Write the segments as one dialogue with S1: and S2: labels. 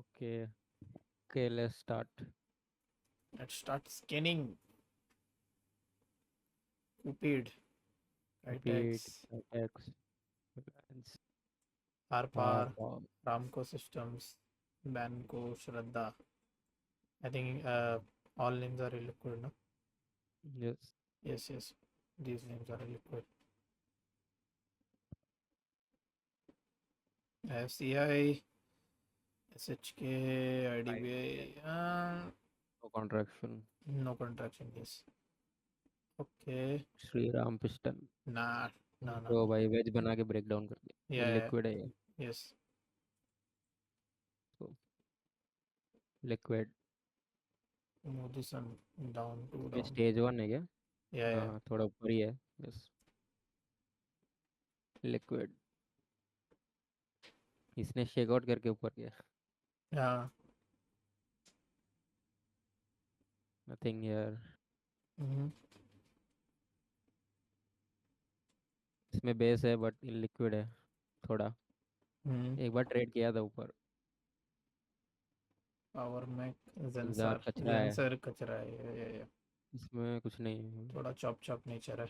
S1: Okay, okay, let's start.
S2: Let's start scanning. Cupid,
S1: Repeat,
S2: Kitex,
S1: text, Reliance,
S2: Harpar,
S1: Harpal.
S2: Ramco Systems, Banco, Shraddha. I think all names are liquid, no?
S1: Yes.
S2: Yes, yes. These names are liquid. FCI, SHK,
S1: Right. Yes.
S2: IDBI.
S1: No contraction.
S2: No contraction, yes. Okay.
S1: Shri Ram piston.
S2: Nah, no, no,
S1: तो
S2: no.
S1: भाई veg बना के break down कर दिया, ये
S2: Yeah,
S1: liquid है ये।
S2: yes.
S1: तो liquid
S2: Move this one down, two
S1: ये
S2: down.
S1: स्टेज वन है क्या?
S2: Yeah, yeah.
S1: हाँ थोड़ा ऊपर ही है। Yes, liquid. इसने शेक आउट करके ऊपर किया।
S2: Yeah.
S1: नथिंग यार।
S2: Mm-hmm.
S1: इसमें बेस है बट लिक्विड है थोड़ा।
S2: Mm-hmm.
S1: एक बार ट्रेड किया था ऊपर।
S2: पावर मैक
S1: इंतजार
S2: जेंसर
S1: कचरा है,
S2: जेंसर कचरा है ये
S1: इसमें कुछ नहीं है।
S2: थोड़ा चॉप चॉप नेचर है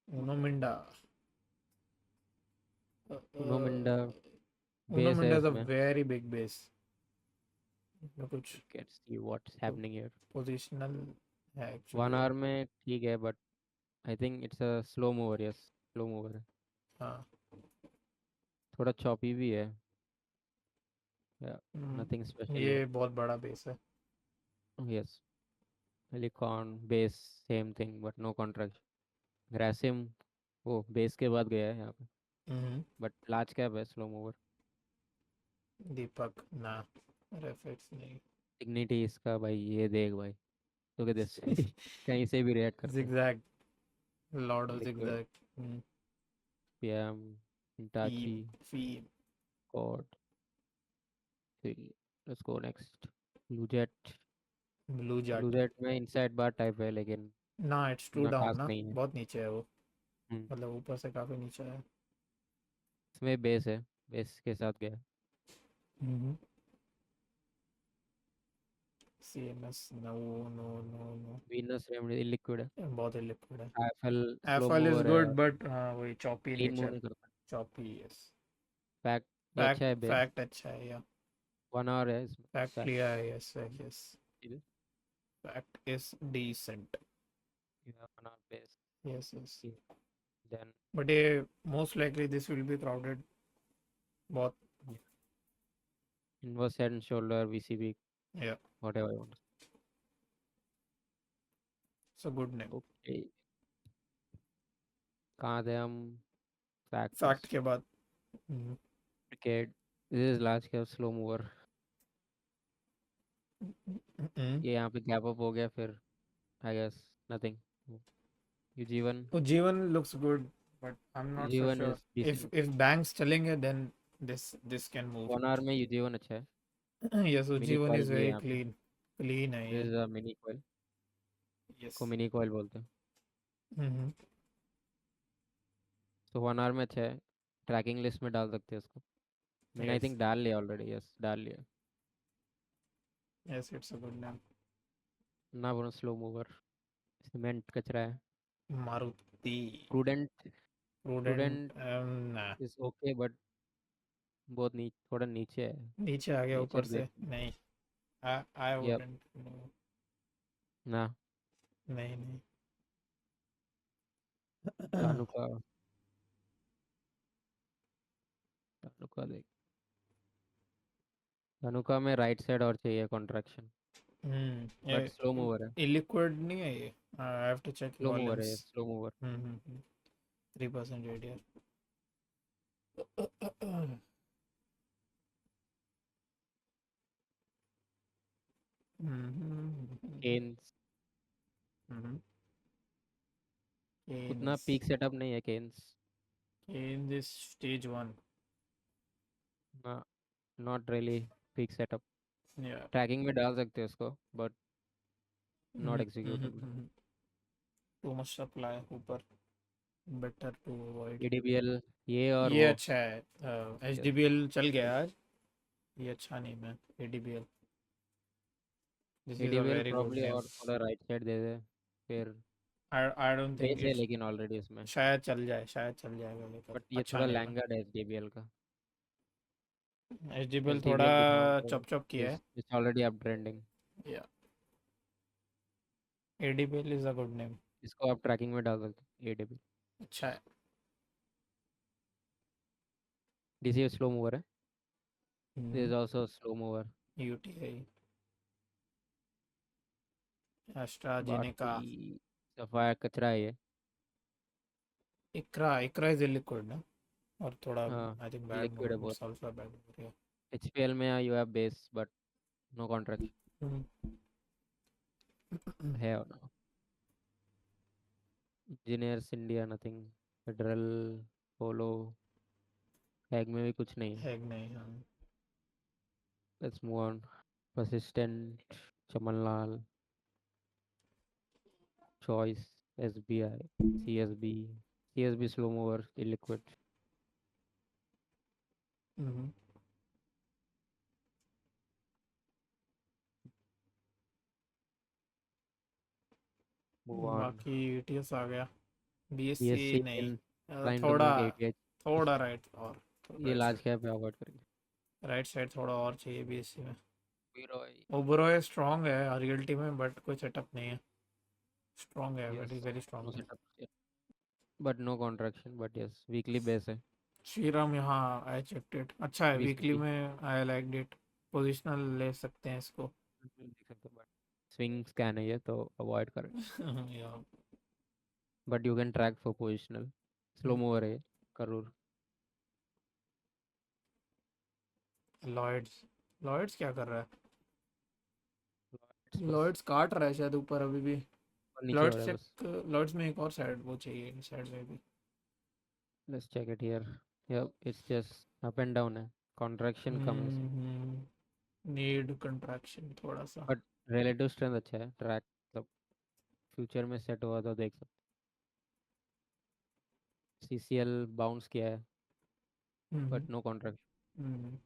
S2: उनो मिंडा
S1: उनो मिंडा
S2: उनो
S1: बेस है
S2: मिंडा इज अ
S1: इसमें।
S2: वेरी बिग बेस कुछ
S1: can see what's happening here.
S2: Positional है
S1: वन
S2: एक्चुअली
S1: आवर में ठीक है but I think it's a slow mover. Yes, slow mover है।
S2: हाँ
S1: थोड़ा चॉपी भी है। या नथिंग स्पेशल
S2: ये
S1: हियर।
S2: बहुत बड़ा बेस है
S1: yes, Helicon base same thing but no contraction. Grasim वो बेस के बाद गया है यहाँ पे
S2: हम्म,
S1: बट लार्ज कैप है, स्लो मूवर।
S2: दीपक ना रेफेक्स नहीं
S1: डिग्निटी इसका भाई, ये देख भाई, तो दिस कहीं से भी रिएक्ट करते हैं।
S2: Zigzag lord of
S1: liquid,
S2: zigzag
S1: PM,
S2: फीम
S1: हिटाची,
S2: फीम
S1: कॉड, let's go next. Bluejet.
S2: Blue jet
S1: Bluejet में इनसाइड बार टाइप है लेकिन
S2: ना इट्स टू
S1: इतना
S2: डाउन
S1: खास
S2: ना
S1: नहीं है।
S2: बहुत नीचे है वो
S1: हम्म,
S2: मतलब ऊपर से काफी नीचे है
S1: इसमें बेस है, बेस के साथ गया।
S2: Hmm CMS no no no no
S1: Venus Remedy liquid है।
S2: बहुत ही लिक्विड है
S1: FL slow
S2: FL is
S1: mover है
S2: गुड
S1: और
S2: बट हाँ वही चॉपी
S1: क्लीन मूव
S2: नेचर
S1: नहीं करता।
S2: चॉपी यस
S1: फैक्ट ये अच्छा
S2: फैक्ट
S1: है बेस।
S2: फैक्ट अच्छा है या
S1: वन आवर है इसमें
S2: फैक्ट
S1: फैक्ट।
S2: लिया है yes yes fact is decent
S1: one hour base.
S2: Yes yes
S1: then
S2: but ये most likely this will be crowded बहुत
S1: inverse head and shoulder VCB
S2: या
S1: whatever you want.
S2: It's a good name
S1: okay, कहाँ थे हम?
S2: Fact
S1: factors,
S2: के बाद
S1: cricket. This is large cap slow mover. ये यहाँ पे गैप अप हो गया फिर आई गेस नथिंग। जीवन,
S2: जीवन looks good but I'm not so
S1: जीवन
S2: sure
S1: is decent.
S2: if banks चलेंगे then this can move
S1: one hour में जीवन अच्छा है।
S2: yes
S1: mini
S2: Ujjivan
S1: coil
S2: is
S1: भी है
S2: very
S1: यहाँ पे।
S2: clean है
S1: दिस
S2: ये
S1: is a mini coil,
S2: yes
S1: को मिनी कॉइल बोलते हैं।
S2: हम्म
S1: तो वन आवर में अच्छा है, ट्रैकिंग लिस्ट में डाल सकते हैं उसको। मैंने आई
S2: yes
S1: थिंक डाल लिया ऑलरेडी। यस, डाल लिया।
S2: yes it's a good name
S1: ना बोलो स्लो मूवर, सीमेंट कचरा है।
S2: Maruti
S1: prudent,
S2: prudent
S1: prudent
S2: nah
S1: is okay but बहुत थोड़ा नीचे है।
S2: नीचे आ गया ऊपर
S1: नेचर
S2: से
S1: देख।
S2: नहीं I
S1: यप,
S2: wouldn't no
S1: ना
S2: नहीं नहीं
S1: धानुका, धानुका देख। धनुका में राइट साइड और चाहिए कॉन्ट्रैक्शन बट स्लो
S2: ये
S1: मूवर है।
S2: illiquid नहीं है ये I have to check
S1: slow mover
S2: volumes
S1: है, स्लो मूवर।
S2: 3% ADR
S1: केन्स उतना
S2: Keynes
S1: पीक सेटअप नहीं है Kaynes.
S2: in this stage one
S1: ना, not really peak setup.
S2: yeah
S1: tracking में डाल सकते हैं उसको but not
S2: Mhm, mhm,
S1: executable.
S2: mhm. Too much supply ऊपर बेटर टू अवॉइड।
S1: एडीबीएल ये और
S2: ये
S1: वो।
S2: अच्छा है, H D
S1: yes.
S2: B L चल गया आज। ये अच्छा नेम है, A D B L. This is a
S1: ADBL
S2: very good
S1: probably
S2: name.
S1: और थोड़ा राइट साइड दे दे फिर।
S2: आई डोंट थिंक
S1: बेस है
S2: इट्स,
S1: लेकिन ऑलरेडी इसमें।
S2: शायद चल जाए, शायद चल जाएगा, लेकर
S1: बट ये
S2: अच्छा
S1: थोड़ा
S2: नेम है।
S1: लैंगर्ड है एचडीबीएल का।
S2: एच डी बी एल थोड़ा
S1: एचडीबीएल दिखाओ तो
S2: चप चप किया है।
S1: It's already up trending.
S2: या A D B L is a good name.
S1: इसको आप ट्रैकिंग में डाल सकते हो एडीबी।
S2: अच्छा है।
S1: डीसी स्लो मूवर है। This is also slow mover.
S2: U T I, AstraZeneca.
S1: बाकी सफाया कचरा है ये।
S2: इक्रा, इक्रा इज लिक्विड ना, और थोड़ा
S1: हाँ
S2: आई थिंक बैड
S1: लिक्विड है
S2: मोड,
S1: बहुत।
S2: It's also bad mode.
S1: HPL में you have base but no contract है और no। Engineers India nothing. Federal polo हैग में भी कुछ नहीं है।
S2: हैग नहीं, हाँ।
S1: Let's move on. Persistent Chamanlal choice SBI CSB. CSB slow mover illiquid।
S2: Hmm.
S1: Move on.
S2: बाकी ईटीएस आ गया, बीएससी
S1: बीएससी
S2: नहीं।
S1: इन क्लाइंट टू
S2: थोड़ा,
S1: मूव एटीएच।
S2: थोड़ा राइट, और
S1: ये
S2: राइट
S1: लार्ज
S2: साइड,
S1: कैप है अवॉइड करेंगे।
S2: राइट साइड थोड़ा और चाहिए बीएससी में।
S1: वीरोई।
S2: ओबरॉय स्ट्रांग है रियल्टी में, बट कोई सेटअप नहीं है। स्ट्रांग है,
S1: yes.
S2: Very very
S1: no
S2: strong है।
S1: Setup but no contraction but yes weekly base है।
S2: श्रीराम, यहाँ आई चेक्ड इट, अच्छा है वीकली
S1: बीसीपी
S2: में, आई लाइक इट। पोजिशनल ले सकते हैं इसको।
S1: देख सकते हो बट स्विंग स्कैन है ये तो अवॉइड करें।
S2: या
S1: but you can track for positional. Slow mover है ये, करूर।
S2: लॉयड्स, लॉयड्स क्या कर रहा है?
S1: बस
S2: लॉयड्स काट रहा है शायद ऊपर अभी भी।
S1: और नीचे हो
S2: लॉयड्स
S1: रहा है बस।
S2: चेक, लॉयड्स में एक और साइड वो चाहिए, साइड में भी।
S1: Let's check it here. Yup it's just up and down है। कॉन्ट्रैक्शन कम है इसमें।
S2: नीड कंट्रैक्शन थोड़ा सा।
S1: बट रिलेटिव स्ट्रेंथ अच्छा है ट्रैक मतलब फ्यूचर में सेट हुआ तो देख सकते। सीसीएल बाउंस किया है
S2: hmm.
S1: But no contraction.
S2: Hmm.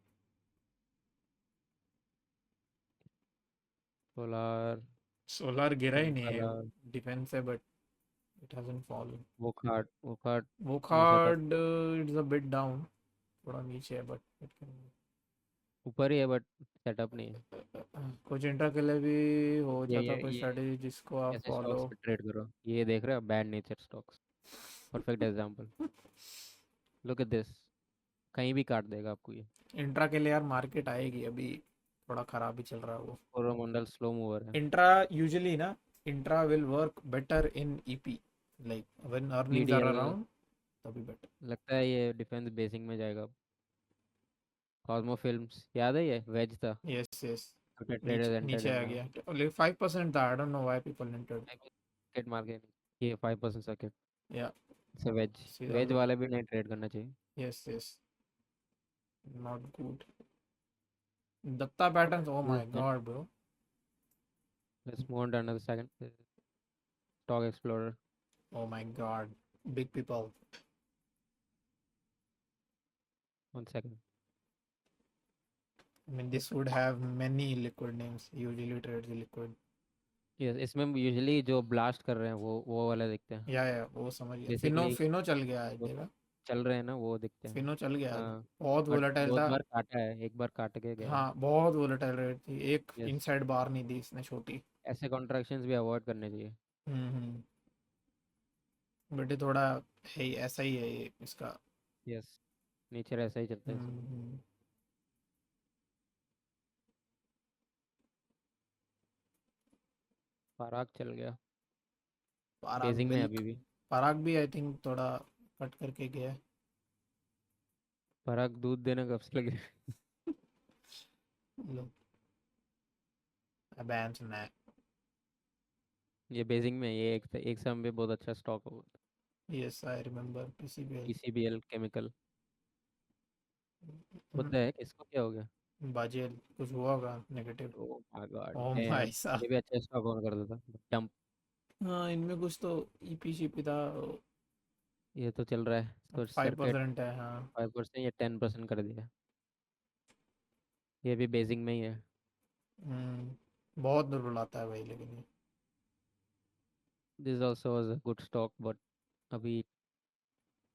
S1: Solar
S2: solar गिरा ही नहीं है,
S1: कंकाला
S2: डिफेंस है, बट इट हैजंट फॉलन।
S1: वो कार्ड
S2: वो
S1: no setup.
S2: Card it's a bit down, थोड़ा नीचे है, बट इट कैन।
S1: ऊपर ही है बट सेटअप नहीं है।
S2: कुछ इंट्रा के लिए भी हो जाता कोई
S1: ये
S2: स्ट्रेटेजी जिसको आप
S1: ऐसे
S2: फॉलो।
S1: स्टॉक्स पे ट्रेड करो। ये देख रहे हो bad nature stocks. Perfect example. Look at this. कहीं भी काट देगा आपको ये।
S2: इंट्रा के लिए यार मार्केट आएगी अभी, थोड़ा खराब ही चल रहा है वो।
S1: कोरोमंडल स्लो मूवर है।
S2: इंट्रा यूजुअली ना, intra will work better in EP, like when earnings are
S1: PDL
S2: around, तभी बेटर।
S1: लगता है ये डिफेंस बेसिंग में जाएगा। कॉस्मो फिल्म्स याद है ये वेज था।
S2: Yes yes.
S1: ट्रेडर्स
S2: नीचे
S1: एंटर्ड
S2: नीचे
S1: इन
S2: आ
S1: नाउ।
S2: गया, 5% था, आई don't know why people entered.
S1: Circuit मार के ये 5% सर्किट
S2: या
S1: से वेज।
S2: सी
S1: वेज
S2: ऑल्सो।
S1: वाले भी नहीं ट्रेड करना चाहिए।
S2: Yes yes, not good. Datta patterns, oh my god bro.
S1: Let's move on to another second stock explorer.
S2: Oh my god, big people.
S1: One second.
S2: I mean, this would have many liquid names. Usually trades liquid.
S1: Yes इसमें usually जो blast कर रहे हैं वो वाले दिखते हैं।
S2: या वो समझ गया, फिनो
S1: बेसिकली
S2: फिनो चल गया आज
S1: जो
S2: देखा।
S1: चल रहे हैं ना वो दिखते हैं।
S2: फिनो चल गया आज,
S1: हाँ
S2: बहुत
S1: बट
S2: वोलेटाइल
S1: बहुत
S2: था।
S1: बार काटा है एक बार काट के गया है।
S2: हाँ, बहुत वोलेटाइल रेट थी, एक
S1: यस
S2: इनसाइड बार नहीं दी इसने छोटी।
S1: ऐसे कॉन्ट्रैक्शंस भी अवॉइड करने चाहिए।
S2: हम्म। बट ये थोड़ा है ऐसा ही है ये इसका।
S1: यस नेचर ऐसा ही चलता है इसका।
S2: हम्म।
S1: पराग चल गया।
S2: पराग
S1: बेसिंग में है
S2: मिल्क,
S1: अभी भी।
S2: पराग भी आई थिंक थोड़ा कट करके गया है।
S1: पराग दूध देने कब से लगे।
S2: लो, बैंस ने।
S1: ये बेसिंग में है, ये एक समय पे बहुत अच्छा स्टॉक होगा।
S2: Yes I remember PCBL.
S1: PCBL chemical. होता है किसको क्या हो गया।
S2: बाजेल कुछ हुआ होगा negative.
S1: O my God
S2: oh my
S1: dam.
S2: साहब।
S1: ये भी अच्छा स्टॉक होना कर देता। डंप।
S2: हाँ, इनमें कुछ तो ईपी शीपी था।
S1: ये तो चल रहा है, इसको
S2: फाइव
S1: सर्किट
S2: परसेंट है, हाँ।
S1: 5% या 10% कर दिया। ये भी बेसिक में ही है।
S2: बहुत दूर बुलाता है भाई लेकिन ये।
S1: This also was a good stock but अभी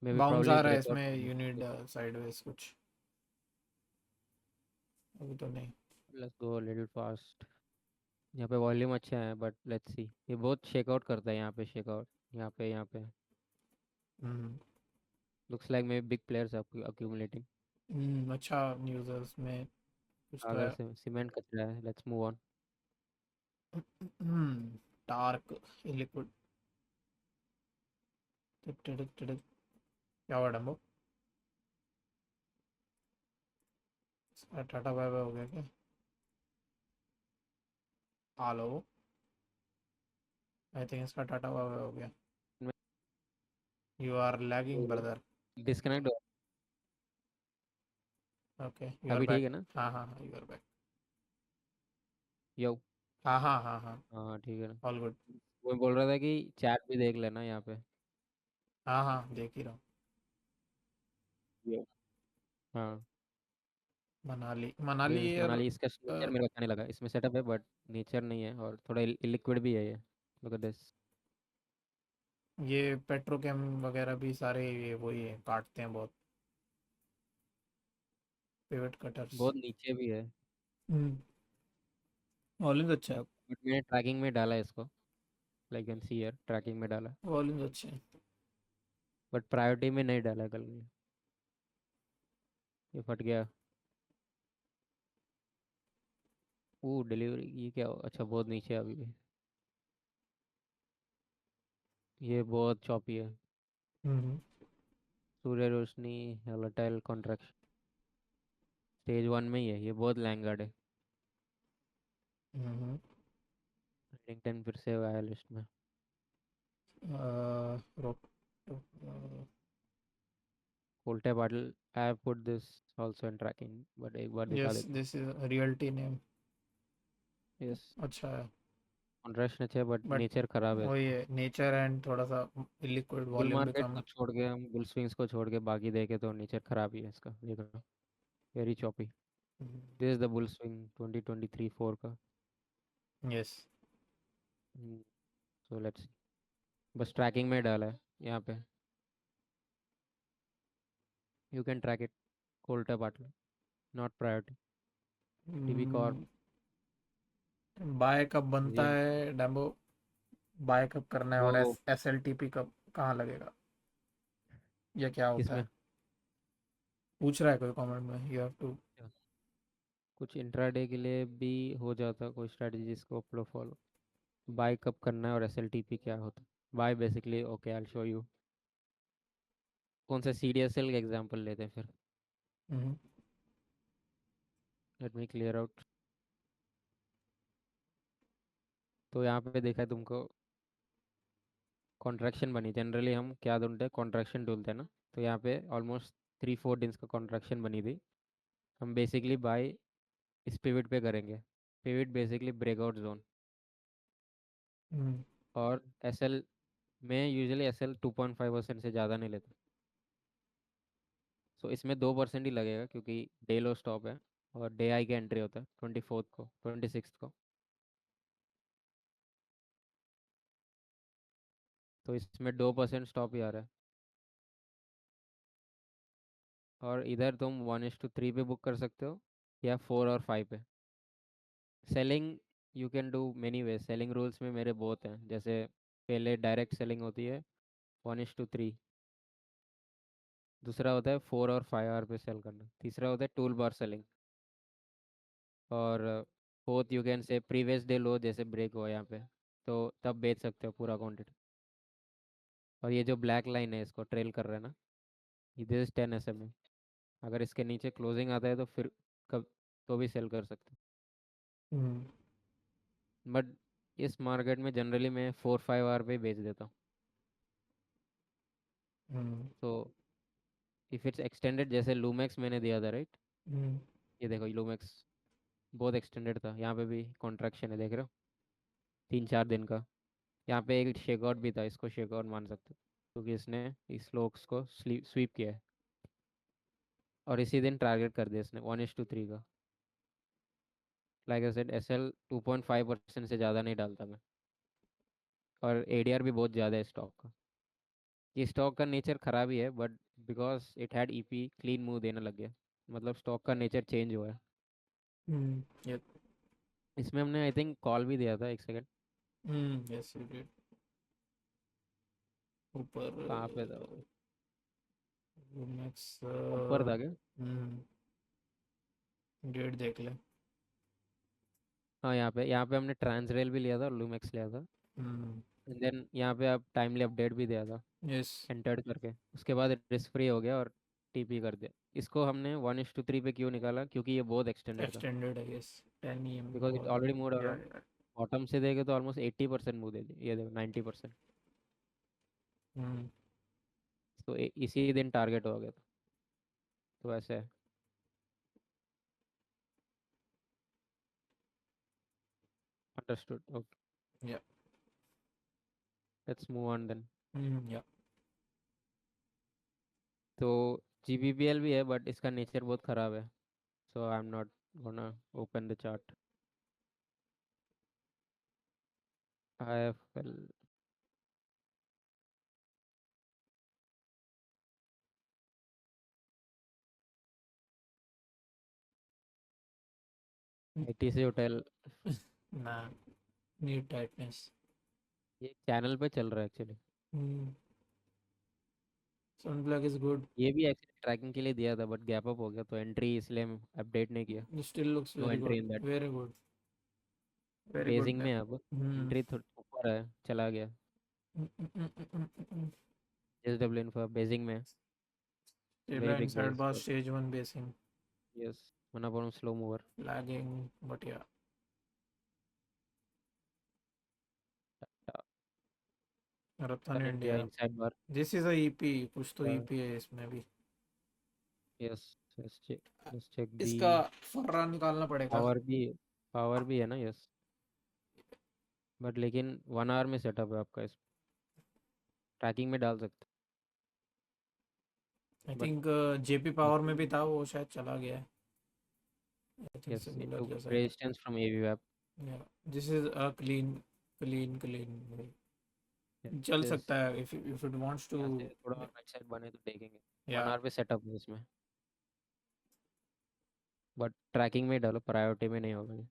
S1: मे बी
S2: बाउंस
S1: प्रॉब्ली
S2: आ रहा है
S1: ब्रेकआउट।
S2: इसमें, यू नीड साइडवेज कुछ। अभी तो नहीं।
S1: Let's go little fast. यहाँ पे वॉल्यूम अच्छा है बट लेट्स सी, ये बहुत शेकआउट करता है यहाँ पे, शेकआउट यहाँ पे
S2: हम्म।
S1: लुक्स लाइक मे बिग प्लेयर्स अक्यूमुलेटिंग।
S2: अच्छा न्यूज़ है उसमें, कुछ तो
S1: अगर
S2: है।
S1: से सीमेंट कचरा है, let's move on.
S2: Dark liquid. क्या हुआ डम्बो? टाटा बाय बाय हो गया क्या? हेलो। आई थिंक इसका टाटा बाय बाय हो गया। You are lagging brother.
S1: Disconnect हो।
S2: ओके यू आर
S1: अभी
S2: बैक।
S1: ठीक है ना?
S2: हाँ हाँ हाँ, यू आर बैक।
S1: यो।
S2: हाँ हाँ हाँ हाँ।
S1: हाँ ठीक है ना।
S2: All good.
S1: वो बोल रहा था कि चैट भी देख लेना यहाँ पे।
S2: हाँ हाँ, देख ही रहा हूँ।
S1: यो। हाँ।
S2: मनाली मनाली
S1: यस
S2: और
S1: मनाली, इसका नेचर मेरे को अच्छा नहीं लगा, इसमें सेटअप है बट नेचर नहीं है, और थोड़ा इलिक्विड भी है ये। Look at this.
S2: ये पेट्रोकेम वगैरह भी सारे ये वही है, काटते हैं बहुत। Pivot cutters.
S1: बहुत नीचे भी है।
S2: हम्म। वॉल्यूम्स अच्छा है।
S1: बट मैंने ट्रैकिंग में डाला है इसको, like can see here tracking में डाला,
S2: वॉल्यूम्स अच्छे हैं।
S1: बट प्रायोरिटी में नहीं डाला कल ये फट गया। वो डिलीवरी ये क्या अच्छा बहुत नीचे है अभी भी। ये बहुत चॉपी है।
S2: हम्म।
S1: सूर्य रोशनी हेलोटाइल कॉन्ट्रैक्शन स्टेज 1 में ही है, ये बहुत लैंगर्ड है।
S2: हम्म।
S1: लिंक्डइन फिर से आया लिस्ट में।
S2: रोक।
S1: उल्टे बादल, I have put this also in tracking, but एक बार दिखा
S2: यस
S1: देता
S2: दिस इज रियल्टी नेम।
S1: हूँ। यस।
S2: अच्छा है।
S1: कॉन्ट्रैक्शन अच्छा है बट
S2: बट
S1: नेचर खराब है
S2: वही
S1: इसका।
S2: है, नेचर एंड थोड़ा सा लिक्विड
S1: बुल
S2: वॉल्यूम भी
S1: मार्केट
S2: कम
S1: को
S2: है।
S1: छोड़ के, हम बुल स्विंग्स को छोड़ के बाकी देखे तो नेचर खराब ही है इसका, देखो very choppy. This is the bull swing 2023-4 का।
S2: यस।
S1: सो लेट्स, बस ट्रैकिंग में डाला है यहाँ पे, you can track it. Kolte Patil not priority. TV corp.
S2: Buy कब बनता
S1: ये
S2: है डैम्बो? बाय कब करना है, और
S1: वो
S2: एस एल टी पी कब कहाँ लगेगा? ये क्या होता
S1: किसमें
S2: है? पूछ रहा है कोई कमेंट में, यू हैव टू।
S1: कुछ इंट्राडे के लिए भी हो जाता कोई स्ट्रेटजी जिसको अपलो फॉलो। बाय कब करना है और एसएलटीपी क्या होता है? Bye basically, okay I will show you. कौन सा सीडीएसएल का एग्जांपल लेते हैं फिर? Let me clear out. तो यहाँ पे देखा है तुमको, कॉन्ट्रैक्शन बनी, जनरली हम क्या ढूंढते हैं, कॉन्ट्रैक्शन ढूंढते हैं ना। तो यहाँ पे ऑलमोस्ट 3-4 दिन का कॉन्ट्रैक्शन बनी थी। हम बेसिकली बाय इस पिवट पे करेंगे। Pivot basically breakout zone. और एसएल में यूजुअली एसएल 2.5% से ज़्यादा नहीं लेते। सो इसमें 2% ही लगेगा क्योंकि डे लो स्टॉप है, और डे आई का एंट्री होता है 24th को, 26th को। तो इसमें 2% स्टॉप ही आ रहा है। और इधर तुम 1:3 पे बुक कर सकते हो, या 4 और 5 पे। Selling you can do many way, selling rules में मेरे बहुत हैं, जैसे पहले डायरेक्ट सेलिंग होती है 1:3। दूसरा होता है 4 और 5 आवर पे सेल करना। तीसरा होता है टूल बार सेलिंग। और fourth you can say previous day लो, जैसे ब्रेक हुआ यहाँ पे तो तब बेच सकते हो पूरा क्वांटिटी। और ये जो ब्लैक लाइन है इसको ट्रेल कर रहे हैं ना, दिस इज 10 SMA। अगर इसके नीचे क्लोजिंग आता है तो फिर कब तो भी सेल कर सकते हो, बट इस मार्केट में जनरली मैं 4-5 आवर पे ही बेच देता हूँ। तो इफ़ इट्स एक्सटेंडेड, जैसे लूमेक्स मैंने दिया था राइट, ये देखो लूमेक्स बहुत एक्सटेंडेड था, यहाँ पे भी कॉन्ट्रैक्शन है देख रहे हो, 3-4 दिन का। यहाँ पे एक शेकआउट भी था, इसको शेकआउट मान सकते हो। क्योंकि इसने इस लोक्स को स्वीप किया है। और इसी दिन टारगेट कर दिया इसने 1:3 का। लाइक आई सेड एसएल 2.5% से ज़्यादा नहीं डालता मैं। और एडीआर भी बहुत ज़्यादा है स्टॉक का। ये स्टॉक का नेचर खराब ही है, but because it had EP clean move देने लग गया। मतलब स्टॉक का नेचर चेंज हुआ है।
S2: Yep.
S1: इसमें हमने आई थिंक कॉल भी दिया था, एक सेकंड।
S2: Yes, you did. ऊपर
S1: कहाँ पे था वो?
S2: मैक्स
S1: ऊपर था क्या?
S2: डेट देख ले।
S1: हाँ, यहाँ पे हमने ट्रांसरेल भी लिया था और लूमेक्स लिया था। एंड देन यहाँ पे आप टाइमली अपडेट भी दिया था
S2: यस,
S1: एंटर्ड करके। उसके बाद रिस्क फ्री हो गया और टीपी कर दिया। इसको हमने 1:3 पे क्यों निकाला? क्योंकि ये बहुत एक्सटेंडेड था।
S2: एक्सटेंडेड है, यस। 10
S1: बिकॉज इट
S2: बहुत है।
S1: ऑलरेडी मूव
S2: या
S1: अराउंड। बॉटम से देखे तो ऑलमोस्ट 80% मूव दे दी, ये देखो 90%।
S2: हम्म
S1: तो इसी दिन टारगेट हो गया था। तो ऐसे है। Understood, okay.
S2: या
S1: लेट्स मूव ऑन देन।
S2: या
S1: तो जीबीपीएल भी है, बट इसका नेचर बहुत ख़राब है। So I am not gonna open the chart. IFL. ITC hotel.
S2: ना, नीड टाइटनेस।
S1: ये चैनल पे चल रहा है एक्चुअली।
S2: सनब्लैक is good.
S1: ये भी एक्चुअली ट्रैकिंग के लिए दिया था, बट गैप अप हो गया तो एंट्री इसलिए अपडेट नहीं किया।
S2: Still looks
S1: no
S2: very
S1: entry
S2: good,
S1: in that.
S2: Very good, very good
S1: basing में
S2: मैन।
S1: है अब। एंट्री थोड़ी ऊपर है, चला गया। JSW इन्फो बेसिंग में। Very
S2: Stable
S1: big
S2: inside
S1: base.
S2: boss stage 1 basing.
S1: यस। One upon slow mover.
S2: Lagging, but yeah. Ratan
S1: current या
S2: India.
S1: Inside bar.
S2: This is a EP. कुछ तो EP है इसमें भी।
S1: यस। Let's check the.
S2: इसका फर्रा निकालना पड़ेगा।
S1: पावर भी है ना, यस। बट लेकिन 1 आवर में सेटअप है आपका। इस ट्रैकिंग में डाल सकते।
S2: I
S1: but
S2: think JP power में भी था, वो शायद चला गया है। I think
S1: yes, it
S2: similar
S1: took
S2: जैसा ही था।
S1: Resistance from AV web.
S2: Yeah. This is a clean. चल
S1: दिस।
S2: सकता है if it wants to.
S1: यहाँ से थोड़ा और राइट साइड बने तो देखेंगे। One
S2: Yeah.
S1: आवर पे सेटअप है इसमें। बट ट्रैकिंग में डालो, प्रायोरिटी में नहीं होगा ये।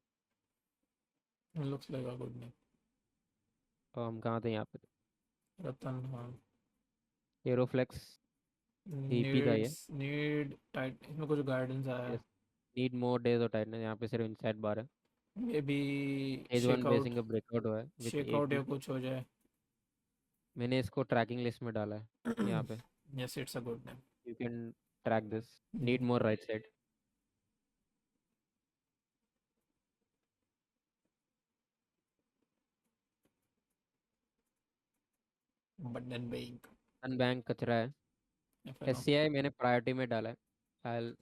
S2: Looks like a good name.
S1: तो हम कहाँ थे यहाँ पे?
S2: रतन, हाँ।
S1: एरोफ्लेक्स। ईपी था ये।
S2: नीड टाइट, इसमें कुछ गाइडेंस आया है।
S1: यस। नीड मोर डेज और टाइटनेस। यहाँ पे सिर्फ इनसाइड बार है।
S2: Maybe
S1: as one
S2: shakeout,
S1: basing का ब्रेकआउट हुआ है विथ
S2: शेकआउट या
S1: 80।
S2: कुछ हो जाए।
S1: मैंने इसको ट्रैकिंग लिस्ट में डाला है यहाँ पे।
S2: Yes, it's a good
S1: you can track this. Need
S2: name.
S1: More right side.
S2: बंधन बैंक,
S1: बैंक कचरा है।
S2: FNO.
S1: एससीआई मैंने प्रायोरिटी में डाला है। आई।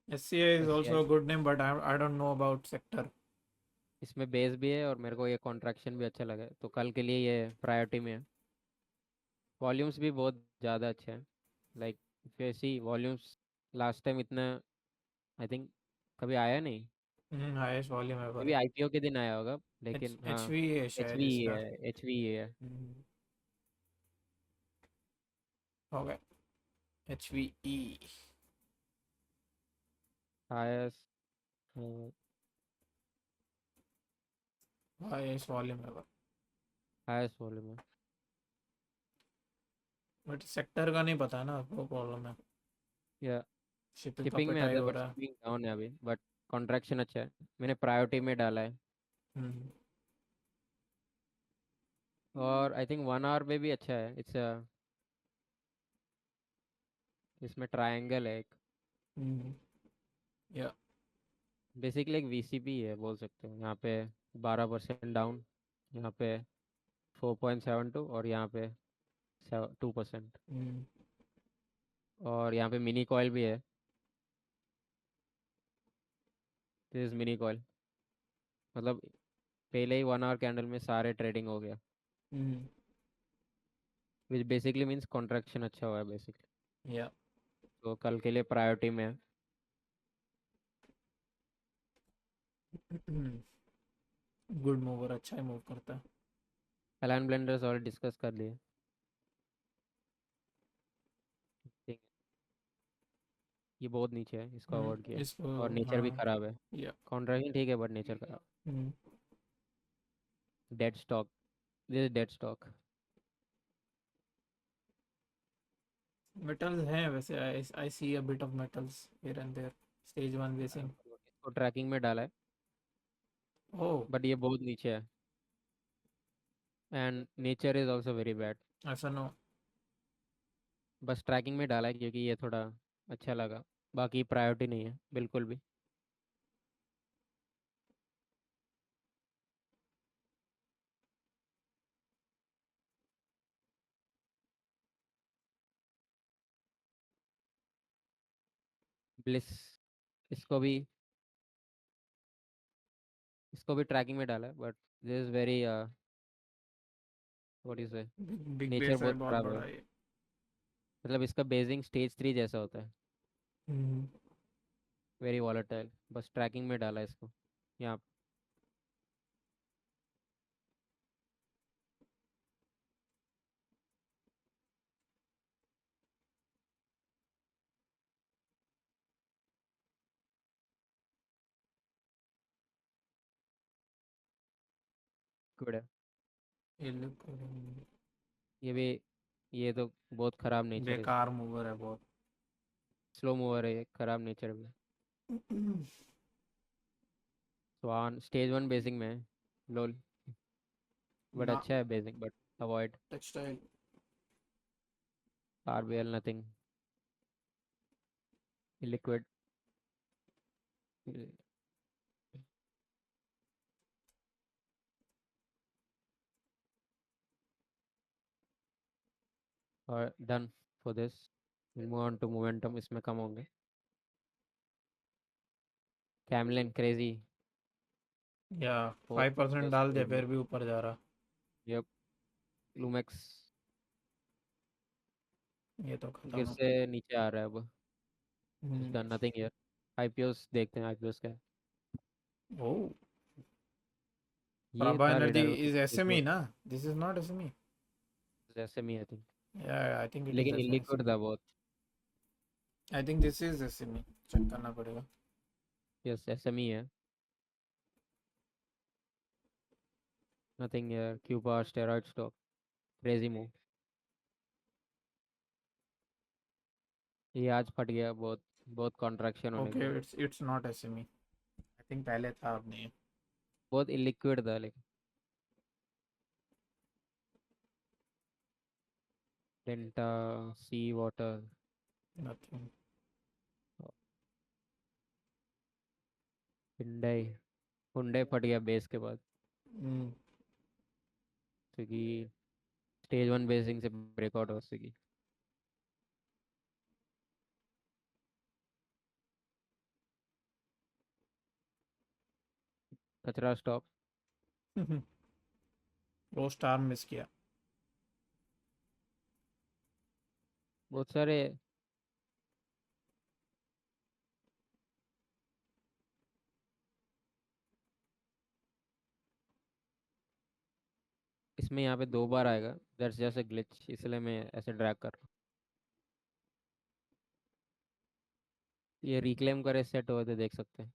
S2: SCI is also
S1: SCI.
S2: a good name, but I don't know about sector.
S1: इसमें base भी है और मेरे को ये कॉन्ट्रैक्शन भी अच्छा लगा है, तो कल के लिए ये प्रायोरिटी में है। वॉल्यूम्स भी बहुत ज़्यादा अच्छे हैं। लाइक सी वॉल्यूम्स लास्ट टाइम इतना आई थिंक कभी आया नहीं।
S2: हाईएस्ट वॉल्यूम
S1: अभी
S2: एवर।
S1: आईपीओ के दिन आया होगा,
S2: एच
S1: लेकिन
S2: एच
S1: हाँ।
S2: वी है
S1: एच
S2: शायद
S1: वी
S2: इसका।
S1: है। एच वी है।
S2: हो गया, HVE।
S1: Highest.
S2: Highest volume ever.
S1: Highest volume है।
S2: बट सेक्टर का नहीं पता है ना, वो प्रॉब्लम है।
S1: या
S2: शिपिंग का
S1: शिपिंग में
S2: पिटाई
S1: आता है,
S2: हो
S1: बट
S2: रहा है।
S1: शिपिंग डाउन है अभी, बट कॉन्ट्रैक्शन अच्छा है। मैंने प्रायोरिटी में डाला है।
S2: हम्म
S1: और आई थिंक 1 आवर में भी अच्छा है। इट्स इसमें ट्रायंगल है एक।
S2: हम्म या
S1: बेसिकली एक वीसीपी है बोल सकते हो। यहाँ पे 12% डाउन। यहाँ पे 4.72 और यहाँ पे 2%।
S2: हम्म
S1: और यहाँ पे मिनी कॉइल भी है। This is mini coil. मतलब पहले ही 1 आवर कैंडल में सारे ट्रेडिंग हो गया।
S2: हम्म
S1: विच बेसिकली मीन्स कॉन्ट्रैक्शन अच्छा हुआ है बेसिकली।
S2: या
S1: तो कल के लिए प्रायोरिटी में है।
S2: गुड मूवर, अच्छा ही मूव करता है।
S1: अलाइन ब्लेंडर्स और डिस्कस कर लिए। ठीक है, ये बहुत नीचे है, इसको अवॉइड किया।
S2: इसको,
S1: और नेचर भी
S2: हाँ।
S1: खराब है।
S2: या
S1: कॉन्ट्रैक्शन ठीक है बट नेचर खराब। Dead stock, this dead stock.
S2: Metals हैं वैसे, I see a bit of metals here and there. Stage one basing.
S1: इसको ट्रैकिंग में डाला है
S2: ओह।
S1: बट ये बहुत नीचे है। And nature is also very bad.
S2: ऐसा नो।
S1: बस ट्रैकिंग में डाला है क्योंकि ये थोड़ा अच्छा लगा। बाकी प्रायोरिटी नहीं है बिल्कुल भी। ब्लिस, इसको भी इसको भी ट्रैकिंग में डाला है but this is very what is है,
S2: बिग
S1: नेचर
S2: बेस है,
S1: बहुत
S2: बहुत
S1: खराब
S2: बड़ा
S1: है।
S2: है ये।
S1: मतलब इसका बेसिंग स्टेज 3 जैसा होता है।
S2: हम्म।
S1: वेरी वॉलेटाइल, बस ट्रैकिंग में डाला है इसको यहाँ। गुड है।
S2: ये look,
S1: ये भी, ये तो बहुत खराब नेचर है इसका।
S2: बेकार मूवर है बहुत।
S1: स्लो मूवर है ये, खराब नेचर भी। स्वान स्टेज 1 बेसिंग में है। लोल, बट
S2: ना।
S1: अच्छा है basing but avoid.
S2: Textile.
S1: RBL nothing. Liquid, और done for this. Move on to momentum, इसमें कम होंगे। कैमलिन क्रेजी,
S2: या
S1: बहुत
S2: 5%
S1: जस्ट
S2: डाल दिया
S1: क्रेजी।
S2: फिर भी ऊपर जा रहा।
S1: यप। लूमेक्स
S2: ये तो
S1: गिर
S2: खत्म।
S1: से नीचे आ रहा है अब। इज
S2: है।
S1: Done nothing here. आईपीओस देखते हैं, आईपीओस क्या है।
S2: ओह।
S1: ये
S2: प्रभा
S1: था
S2: एनर्जी
S1: रेडार में
S2: इज
S1: कुछ
S2: एसएमई
S1: जो
S2: ना? This is not SME.
S1: जैसे मी आई थिंक।
S2: या आई थिंक इट इज
S1: लेकिन इलिक्विड
S2: एसएमई।
S1: था बहुत।
S2: I think this is SME, check करना पड़ेगा।
S1: यस एसएमई है। Nothing here. क्यूबा स्टेरॉइड स्टॉक, क्रेजी मूव। ये आज फट गया बहुत, बहुत कॉन्ट्रैक्शन होने के
S2: ओके,
S1: बाद।
S2: It's not SME. I think पहले था, अब नहीं है।
S1: बहुत इलिक्विड था लेकिन। डेल्टा, सी वाटर,
S2: नथिंग।
S1: हुंडई। हुंडई फट गया बेस के बाद
S2: हम्म।
S1: क्योंकि स्टेज 1 बेसिंग से ब्रेकआउट हो सकी। कचरा स्टॉक।
S2: वो स्टार मिस किया।
S1: बहुत सारे। इसमें यहाँ पे 2 बार आएगा, दैट्स जस्ट अ ग्लिच, इसलिए मैं ऐसे ड्रैग कर रहा हूँ। ये रिक्लेम करे सेट हुए तो देख सकते हैं।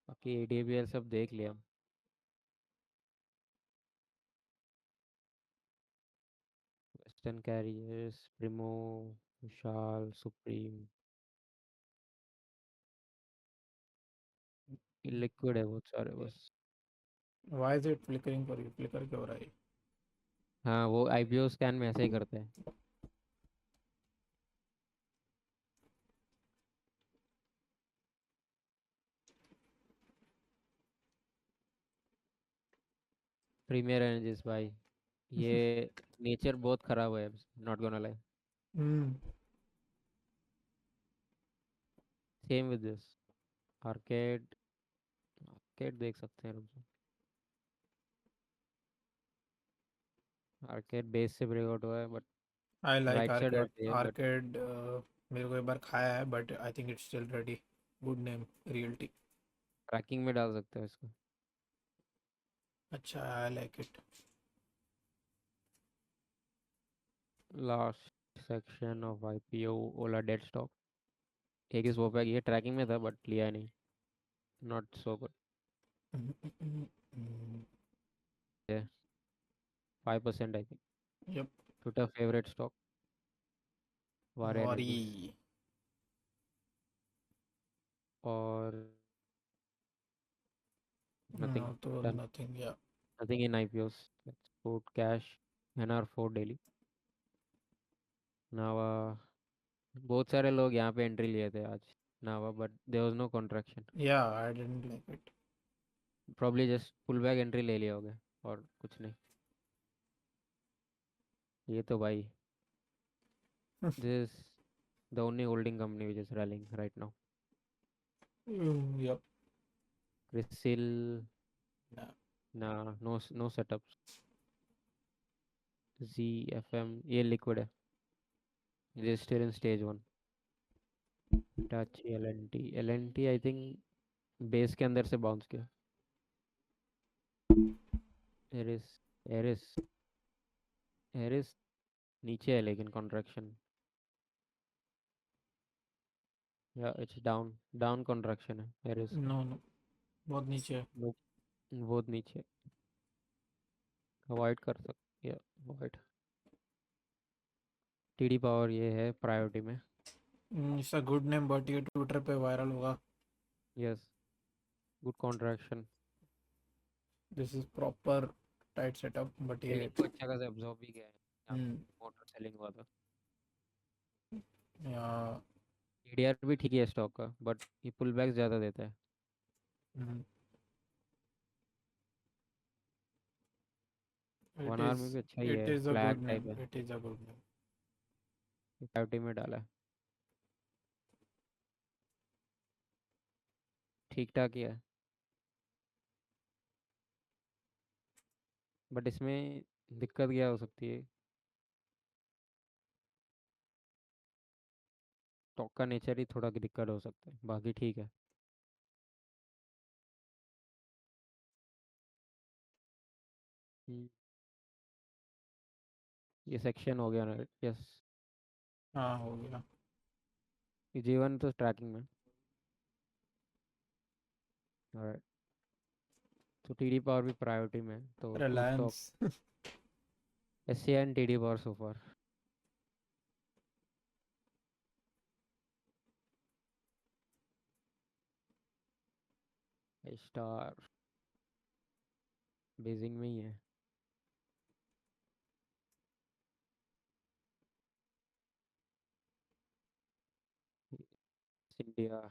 S1: बाकी एडीबीएल सब देख लिया। वेस्टर्न कैरियर्स, प्रिमो, विशाल, सुप्रीम। लिक्विड है बहुत सारे बस।
S2: Why is it flickering for you? Flicker क्यों हो रहा है?
S1: हाँ वो आईपीओ स्कैन में ऐसे ही करते हैं। प्रीमियर एनर्जीज भाई, ये नेचर बहुत खराब है, not gonna lie.
S2: Hmm.
S1: Same with this. Arcade, arcade देख सकते हैं रुक जाओ। आर्केड बेस से ब्रेकआउट हुआ है but
S2: I like
S1: right side
S2: arcade.
S1: होती है बट
S2: आर्केड मेरे को एक बार खाया है, but I think it's still ready. Good name, reality.
S1: Tracking में डाल सकते हो इसको.
S2: अच्छा, I like it.
S1: Last section of IPO Ola dead stock. एक ही स्वैप है, ये ट्रैकिंग में था बट लिया नहीं. Not so good. 5% I think.
S2: Yup.
S1: Twitter favourite stock Waaree
S2: Waaree.
S1: Energies. और
S2: नो
S1: नथिंग.
S2: तो
S1: done.
S2: Nothing yeah.
S1: Nothing in IPOs. Put cash NR4 daily. Nava. बहुत सारे लोग यहाँ पे एंट्री लिए थे आज. Nava but there was no contraction.
S2: Yeah, I didn't like it.
S1: Probably just pull back entry ले लिया होगा और कुछ नहीं. ये तो भाई, this the only holding company which is rallying right now.
S2: Yup.
S1: Crisil. Nah, no setups. ZFM ये liquid है. It is still in stage one. Hitachi LNT I think base के अंदर से बाउंस किया. एरिस. एरिस. एरिस नीचे है लेकिन contraction. या इट्स डाउन. डाउन कॉन्ट्रैक्शन है एरिस का.
S2: नो नो, बहुत नीचे है।
S1: नो. बहुत नीचे. अवॉइड कर सकते. या अवॉइड. टीडी पावर ये है प्रायोरिटी में.
S2: It's a good name, but ये ट्विटर पे वायरल होगा।
S1: Yes. Good contraction.
S2: This is proper tight setup, but ये।
S1: सेलिंग को अच्छा खासा एब्जॉर्ब भी किया है. यहाँ पे
S2: हम्म।
S1: मोटर सेलिंग हुआ था.
S2: या।
S1: टीडीआर भी ठीक है स्टॉक का बट ये पुल बैक ज़्यादा देता है.
S2: इट
S1: 1 आवर
S2: इज
S1: में भी अच्छा ही
S2: इट
S1: है,
S2: is a
S1: flag
S2: good
S1: type
S2: name,
S1: है.
S2: It is a good name.
S1: 50 में डाला है. ठीक ठाक ही है. बट इसमें दिक्कत क्या हो सकती है. स्टॉक का नेचर ही थोड़ा दिक्कत हो सकता है, बाकी ठीक है. हम्म, ये सेक्शन हो गया ना. यस.
S2: हाँ, हो गया।
S1: ये जीवन तो ट्रैकिंग में. Alright. तो टीडी पावर भी प्रायोरिटी में है, तो two stock.
S2: Reliance.
S1: SCI and TD power so far. Star basing में ही है. इंडिया.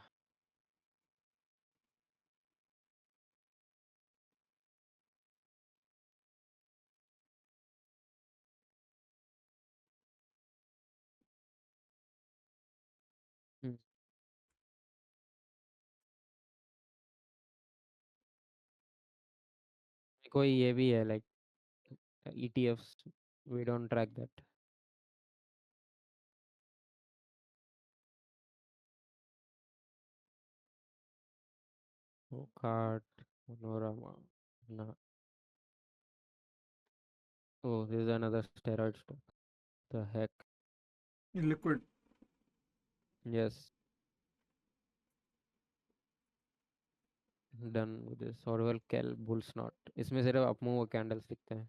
S1: कोई ये भी है like ETFs. We don't track that. Card, Panorama. No. Oh, this is another steroid stock. The heck?
S2: Liquid.
S1: Yes, done with this. Orwell Kell Bull's Knot. इसमें सिर्फ up move candles दिखते हैं.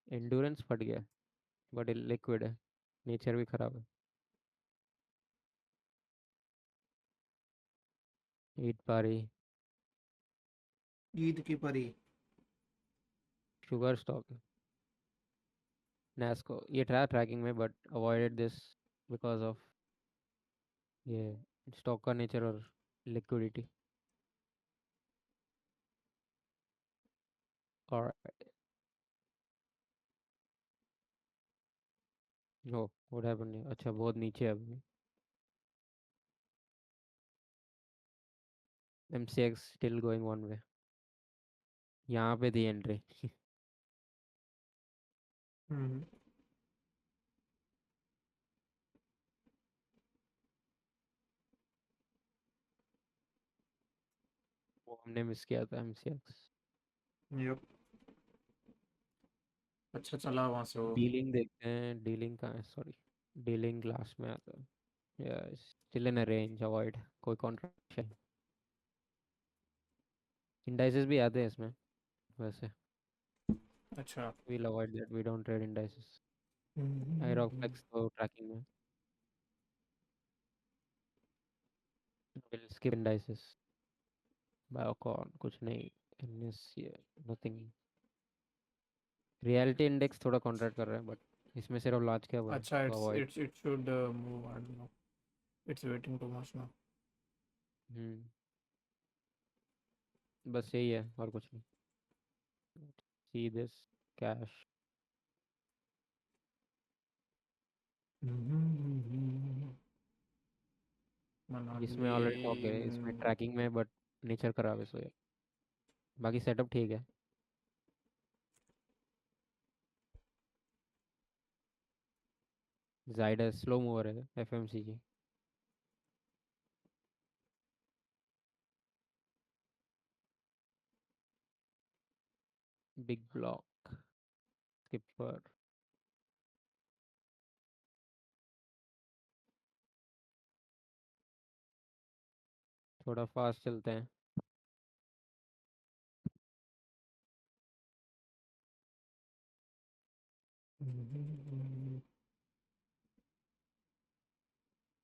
S1: एंडोरेंस फट गया बट लिक्विड है. Nature भी खराब है. ईट पारी.
S2: ईद की परी।
S1: शुगर स्टॉक है. नैस्को ये ट्रैकिंग में but avoided this because of ये स्टॉक का नेचर और लिक्विडिटी. और नो व्हाट हैपेंड. अच्छा बहुत नीचे है अभी. MCX still going one way. यहाँ पे थी एंट्री।
S2: हम्म।
S1: वो हमने मिस किया था एमसीएक्स।
S2: यप। अच्छा चला वहाँ से वो।
S1: डीलिंग देखते हैं, डीलिंग कहाँ है, सॉरी। डीलिंग लास्ट में आता है, या still in a range, avoid, कोई कॉन्ट्रैक्शन। इंडाइसेस भी आते हैं इसमें वैसे।
S2: अच्छा।
S1: we'll avoid that, we don't trade indices।
S2: Hmm.
S1: Aeroflex तो ट्रैकिंग में, we'll skip indices। बायोकॉन कुछ नहीं, NSE नथिंग। रियलिटी इंडेक्स थोड़ा कॉन्ट्रैक्ट कर रहा है, बट इसमें सिर्फ लार्ज कैप है
S2: अच्छा,
S1: तो
S2: it's
S1: avoid.
S2: It's it should move, I don't know, it's waiting too much now.
S1: Hmm, बस यही है और कुछ नहीं। See this cash. इसमें
S2: मनाली।
S1: ऑलरेडी टॉप गए, इसमें ट्रैकिंग में बट नेचर खराब है सो ये। बाकी सेटअप ठीक है। जाइडस स्लो मूवर है, एफएमसीजी। Big block, Skipper. थोड़ा फास्ट चलते हैं।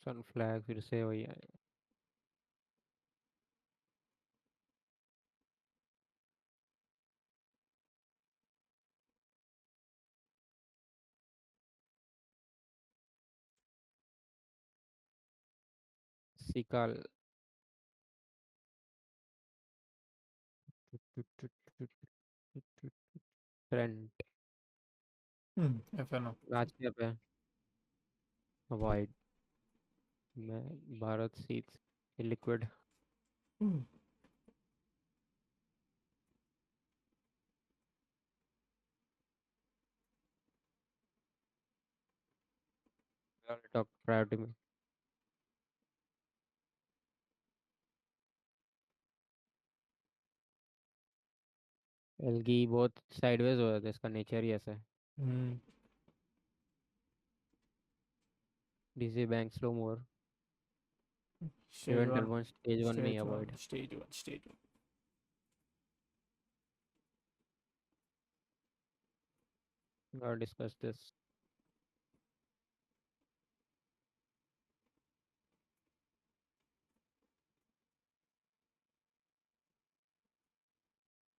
S1: सन फ्लैग फिर से वही है। सिकाल। ट्रेंट।
S2: एफएनओ।
S1: आज क्या पे अवॉइड। मैं Bharat seeds, liquid. Top priority में। एलगी बहुत साइडवेज हो जाता है, इसका नेचर ही ऐसा है। DC bank slow mover.
S2: Stage
S1: eventual
S2: one.
S1: One stage one में
S2: stage one,
S1: avoid.
S2: Stage one, stage one.
S1: और डिस्कस दिस।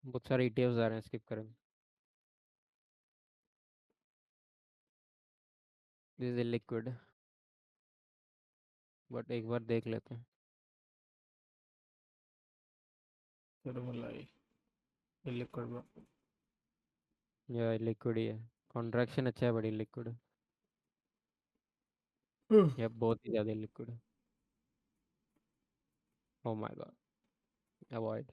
S1: बहुत सारे ईटीएफ्स आ रहे हैं, स्किप करेंगे। दिस इज लिक्विड, बट एक बार देख लेते हैं।
S2: तिरुमलाई। लिक्विड।
S1: यह लिक्विड ही है। कॉन्ट्रैक्शन अच्छा है, बड़ी लिक्विड। यह बहुत ही ज़्यादा लिक्विड है। Oh my god, avoid.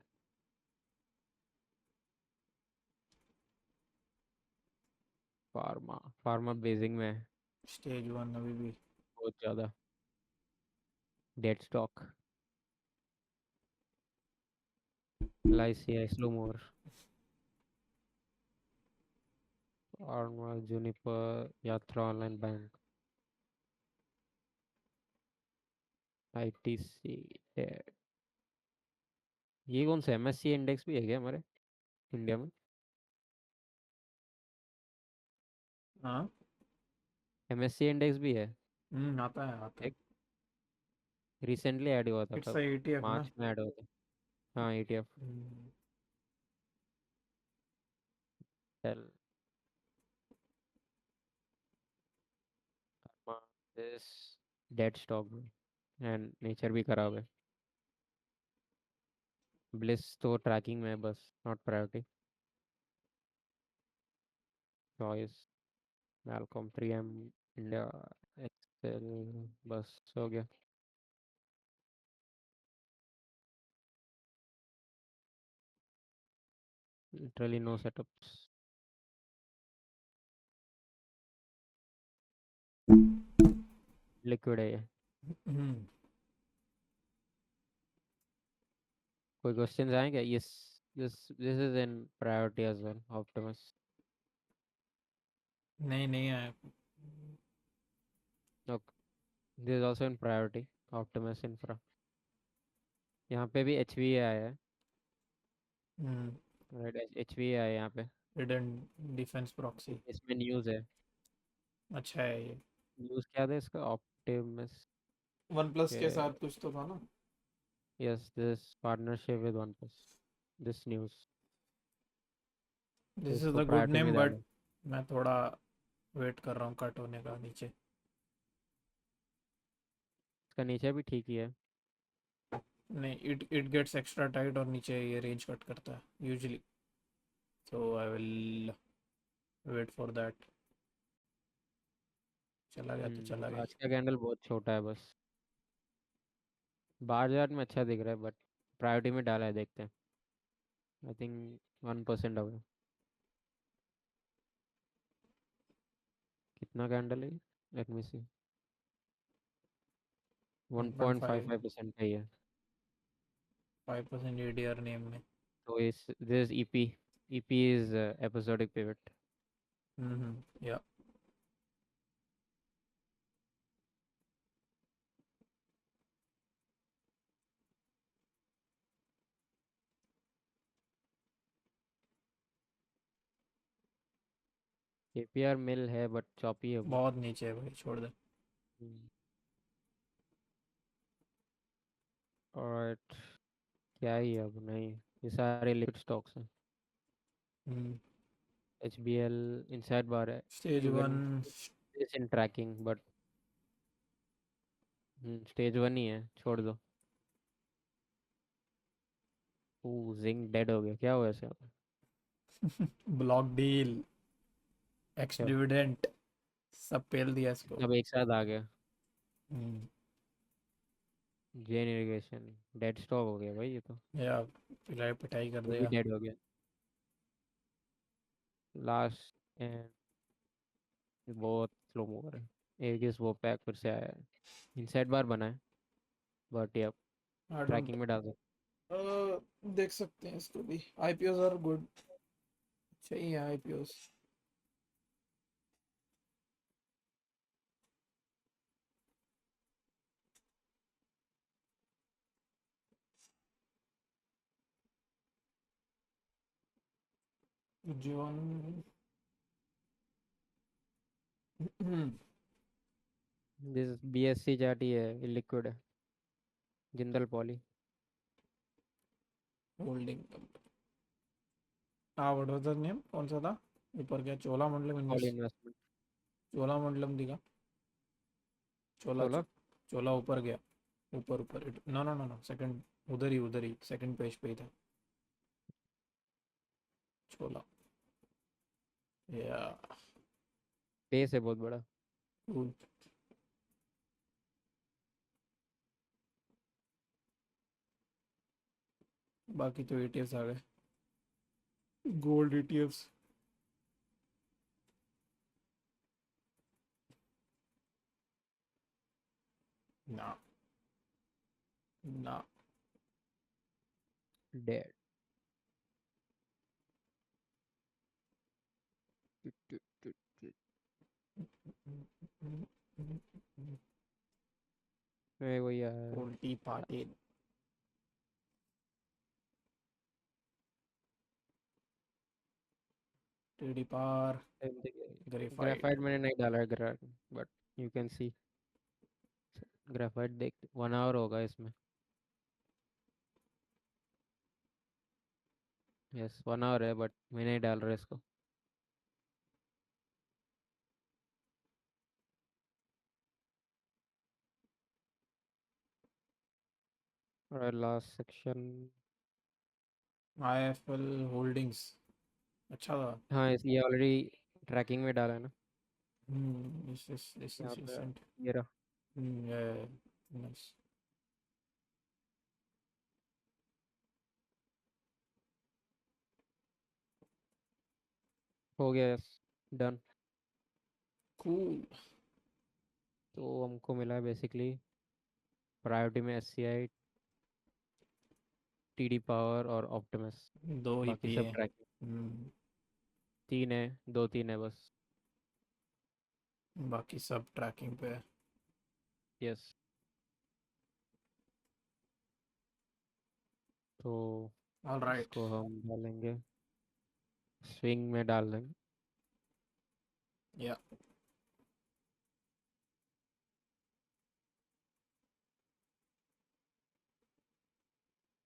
S1: Pharma, pharma basing में है
S2: स्टेज वन अभी भी।
S1: बहुत ज़्यादा। Dead stock. LIC slow mover. Pharma, Juniper, Yatra online bank, ITC। ये कौन सा MSC इंडेक्स भी है क्या हमारे इंडिया में?
S2: हाँ।
S1: MSC इंडेक्स भी है
S2: आता है, आता है।
S1: एक। रिसेंटली ऐड हुआ था
S2: इट्स
S1: कब?
S2: ETF ना।
S1: मार्च में ऐड हुआ था। हाँ ETF।
S2: Hmm.
S1: Tell this dead stock and nature भी खराब है। ब्लिस तो ट्रैकिंग में है बस, not priority. Choice, Malcolm, 3M, India, Excel, बस हो गया। Literally no setups. लिक्विड है ये।
S2: हम्म।
S1: कोई क्वेश्चन आएंगे? Yes, this is in priority as well, Optimus.
S2: नहीं नहीं आया।
S1: Okay, this is also in priority, Optimus infra. यहाँ पे भी एच वी आया है।
S2: हम्म।
S1: राइट, एच वी आया है यहाँ पे।
S2: Hidden defence proxy.
S1: इसमें न्यूज़ है।
S2: अच्छा है ये।
S1: न्यूज़ क्या था इसका? ऑप्टिमस
S2: वन प्लस
S1: के।
S2: के साथ कुछ तो था ना।
S1: Yes, this partnership with one plus, this news. तो
S2: दिस इज
S1: इसको
S2: द गुड
S1: प्रायोरिटी में
S2: नेम बट
S1: डालो।
S2: मैं थोड़ा वेट कर रहा हूँ कट होने का नीचे।
S1: इसका नीचे भी ठीक ही है।
S2: नहीं, इट गेट्स एक्स्ट्रा टाइट और नीचे ये रेंज कट करता है usually. So I will wait for that. चला गया तो चला गया।
S1: आज का कैंडल बहुत छोटा है बस। बाहर चार्ट में अच्छा दिख रहा है बट प्रायोरिटी में डाला है, देखते हैं। I think 1% away. कितना कैंडल है? Let me see. One point five
S2: 1.5।
S1: Five percent का ही है।
S2: 5% एडीआर नेम में।
S1: तो इस this EP, EP is episodic pivot.
S2: Yeah.
S1: APR मिल है बट चॉपी है बहुत।
S2: बहुत नीचे है भाई, छोड़ दे।
S1: और क्या ही है अब, नहीं, ये सारे लिक्विड स्टॉक्स हैं। H B L inside bar है।
S2: Stage
S1: you
S2: one.
S1: Can this in tracking but stage one ही है, छोड़ दो। जिंक डेड हो गया, क्या हुआ ऐसे?
S2: Block deal. एक्स
S1: क्या?
S2: डिविडेंट। सब पेल दिया इसको।
S1: सब एक साथ आ गया।
S2: हम्म।
S1: जेन इरिगेशन डेड स्टॉक हो गया भाई ये तो।
S2: या पिटाई पिटाई कर
S1: ये भी
S2: देगा।
S1: डेड हो गया। लास्ट एंड बहुत स्लो मूवर है। एक इस वो पैक फिर से आया है। इनसाइड बार बना है बट ये
S2: आई डोंट।
S1: ट्रैकिंग में डाल सकते।
S2: देख सकते हैं इसको भी। IPOs are good. चाहिए IPOs. Zone.
S1: This BSC chart ही है, लिक्विड है। जिंदल पॉली।
S2: होल्डिंग। हाँ, व्हाट वाज द नेम, कौन सा था? ऊपर क्या, Cholamandalam
S1: poly
S2: invest.
S1: Investment.
S2: Cholamandalam दिखा। चोला
S1: चलो।
S2: चोला ऊपर गया। ऊपर ऊपर। No no no no, second. उधर ही सेकंड पेज पे ही था। चोला। या।
S1: बेस है बहुत बड़ा।
S2: cool। बाकी तो एटीएफ्स आ गए। गोल्ड एटीएफ्स। ना। ना।
S1: डेड। वही यार।
S2: उल्टी पाटिल। टीडी पार। ग्रेफाइट।
S1: ग्रेफाइट मैंने नहीं डाला है graphite, but you can see. Graphite देख, 1 आवर होगा इसमें। यस, 1 आवर है बट मैं नहीं डाल रहा इसको। और लास्ट सेक्शन।
S2: IFL holdings. अच्छा था।
S1: हाँ, ये ऑलरेडी ट्रैकिंग में डाला है ना।
S2: दिस
S1: यहाँ
S2: इज
S1: पे
S2: रिसेंट।
S1: ये रहा।
S2: नाइस।
S1: हो गया, डन।
S2: कूल।
S1: तो हमको मिला है बेसिकली प्रायोरिटी में एस सी आई, टी डी पावर और ऑप्टिमस।
S2: दो ही
S1: बाकी सब
S2: पिए।
S1: ट्रैकिंग।
S2: हम्म,
S1: तीन है, दो तीन है बस।
S2: बाकी सब ट्रैकिंग पे है।
S1: यस। तो
S2: ऑलराइट।
S1: इसको हम डालेंगे, स्विंग में डाल देंगे।
S2: या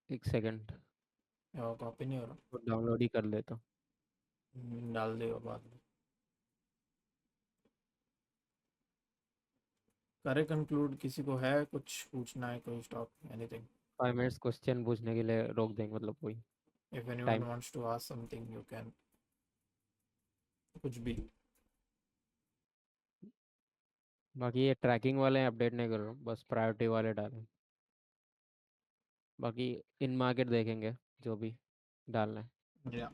S1: एक सेकंड,
S2: कॉपी नहीं हो रहा।
S1: तो डाउनलोड ही कर लेता हूँ।
S2: डाल देगा बाद में। करे कंक्लूड, किसी को है कुछ पूछना है, कोई स्टॉक एनीथिंग?
S1: 5 मिनट्स क्वेश्चन पूछने के लिए रोक देंगे, मतलब कोई
S2: if anyone
S1: time.
S2: Wants to ask something you can, कुछ भी।
S1: बाकी ये ट्रैकिंग वाले अपडेट नहीं कर रहा हूँ, बस प्रायोरिटी वाले डालें। बाकी इन मार्केट देखेंगे जो भी डालना है।
S2: या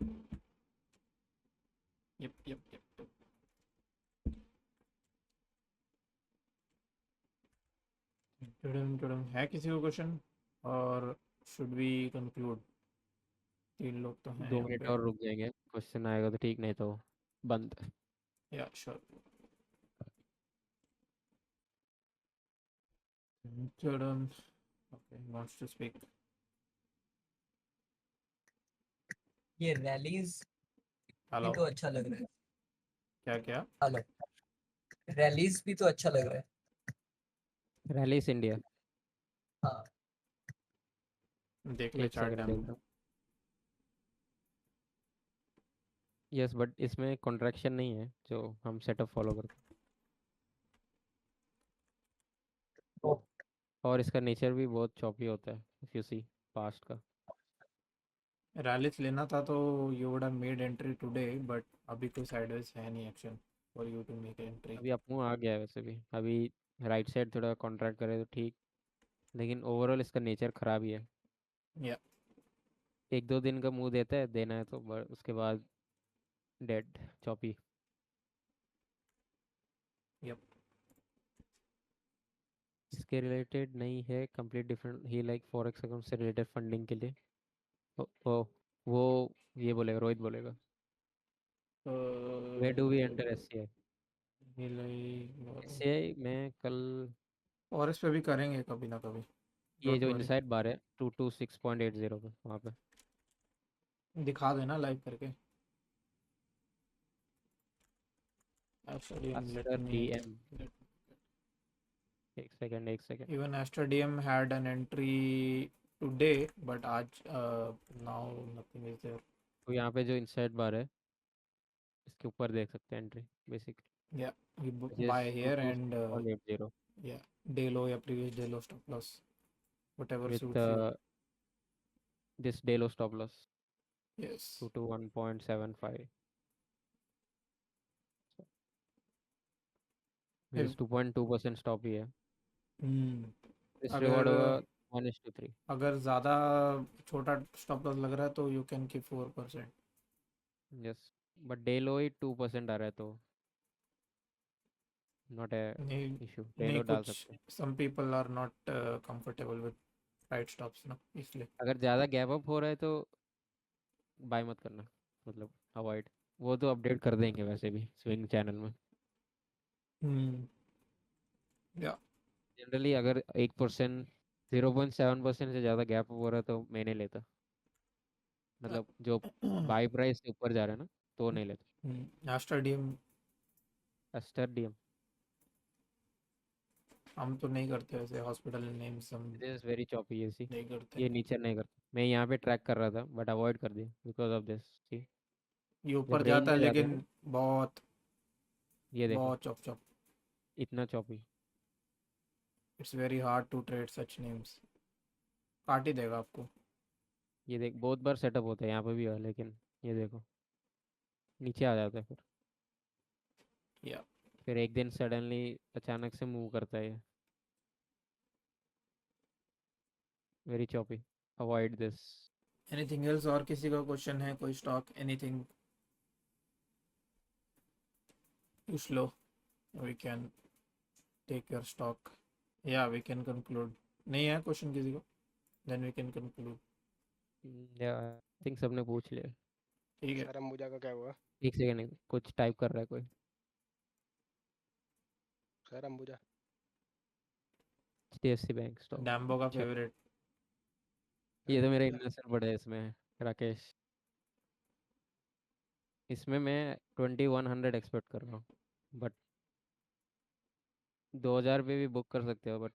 S2: यप यप यप। है किसी को क्वेश्चन, और शुड वी कंक्लूड? तीन लोग तो हैं
S1: दो
S2: यहाँ
S1: मिनट
S2: पे।
S1: और रुक जाएंगे, क्वेश्चन आएगा तो ठीक, नहीं तो बंद।
S2: या sure. Okay, wants to speak.
S3: ये रैलीज भी
S2: हेलो।
S3: तो अच्छा लग रहा है।
S2: क्या क्या?
S3: हेलो, रैलीज भी तो अच्छा लग रहा है।
S1: Rallies India.
S3: हाँ,
S2: देख ले
S1: एक
S2: चार्ट
S1: सेकंड
S2: डैम।
S1: देख रहा हूँ। यस, बट इसमें कॉन्ट्रैक्शन नहीं है जो हम सेटअप फॉलो करते
S3: तो
S1: हैं। और इसका नेचर भी बहुत चॉपी होता है, इफ यू सी पास्ट का।
S2: रैलिस लेना था तो you would have made entry today, but अभी कोई साइडवेज है नहीं action for you to make entry.
S1: अभी अपू आ गया है वैसे भी अभी। राइट साइड थोड़ा कॉन्ट्रैक्ट करे तो ठीक, लेकिन ओवरऑल इसका नेचर खराब ही है।
S2: या
S1: एक दो दिन का मुंह देता है, देना है तो उसके बाद डेड, चॉपी।
S2: यप।
S1: इसके रिलेटेड नहीं है, कंप्लीट डिफरेंट ही, लाइक फॉरेक्स अकाउंट से रिलेटेड फंडिंग के लिए। ओ वो ये बोलेगा, रोहित बोलेगा। Where do we enter S C I? S C I में कल
S2: और इस पे भी करेंगे कभी ना कभी।
S1: ये
S2: डोंट
S1: जो
S2: वरी।
S1: इनसाइड बार है 226.80 पे, वहाँ पे
S2: दिखा देना लाइव करके। Astadium, let
S1: Aster D
S2: me
S1: M.
S2: let,
S1: एक सेकंड एक second.
S2: even Astadium had an entry today, but आज now nothing is there.
S1: तो यहाँ पे जो इनसाइड बार है, इसके ऊपर देख सकते हैं एंट्री बेसिक,
S2: Yeah, you
S1: जिस
S2: buy
S1: two
S2: here
S1: two
S2: and
S1: six point eight zero
S2: yeah, day low या previous day low stop loss, whatever
S1: with
S2: suits you.
S1: This Delo stop loss
S2: Yes.
S1: 2 to 1.75,
S2: फिर
S1: 2.2% stop ही है।
S2: हम्म,
S1: इस reward
S2: अगर
S1: होगा 1:3।
S2: अगर ज़्यादा छोटा स्टॉप लॉस लग रहा है तो you can keep 4%।
S1: Yes, but डेलो ही 2% आ रहा है तो नॉट ए
S2: नहीं
S1: इशू,
S2: नहीं,
S1: डेलो डाल
S2: कुछ
S1: सकते हैं।
S2: some people are not comfortable with tight stops ना, इसलिए।
S1: अगर ज़्यादा गैप अप हो रहा है तो बाय मत करना, मतलब अवॉइड। वो तो अपडेट कर देंगे वैसे भी स्विंग चैनल में।
S2: हम्म। या
S1: जनरली अगर 1%, 0.7% से ज़्यादा गैप अप हो रहा है तो मैं नहीं लेता, मतलब जो बाई प्राइस से ऊपर जा रहा है ना, तो नहीं लेता।
S2: एस्टरडीएम
S1: अस्टर डीएम,
S2: हम तो नहीं करते वैसे, हॉस्पिटल नेम्स हम
S1: दिस इज वेरी चॉपी ये सी।
S2: नहीं करते।
S1: ये नीचे नहीं करता, मैं यहाँ पे ट्रैक कर रहा था बट अवॉइड कर दिया बिकॉज ऑफ दिस सी।
S2: ये
S1: जब
S2: ऊपर
S1: रेंज
S2: जाता है
S1: में जाता है ना,
S2: लेकिन बहुत
S1: ये देखो,
S2: बहुत चॉप चॉप।
S1: इतना choppy.
S2: It's very hard to trade such names. काट ही देगा आपको।
S1: ये देख, बहुत बार सेटअप होता है यहाँ पे भी है, लेकिन ये देखो नीचे आ जाता है
S2: या
S1: फिर एक दिन सडनली अचानक से मूव करता है ये, very choppy, avoid this.
S2: Anything else? और किसी का क्वेश्चन है, कोई stock anything? You slow. We can take your stock. Yeah, we can conclude. नहीं है क्वेश्चन किसी को? Then we can conclude.
S1: या थिंक सबने पूछ लिया।
S2: ठीक है.
S4: सर अंबुजा का क्या हुआ?
S1: एक सेकंड, कुछ टाइप कर रहा है कोई।
S4: Sir Ambuja
S1: HDFC bank stock.
S2: डैम्बो का
S1: अच्छा,
S2: फेवरेट.
S1: ये तो मेरा
S4: अंबुजा
S1: इन्वेस्टर पड़ा है इसमें, राकेश। इसमें मैं 2100 एक्सपेक्ट कर रहा हूँ, बट 2000 पे भी बुक कर सकते हो, बट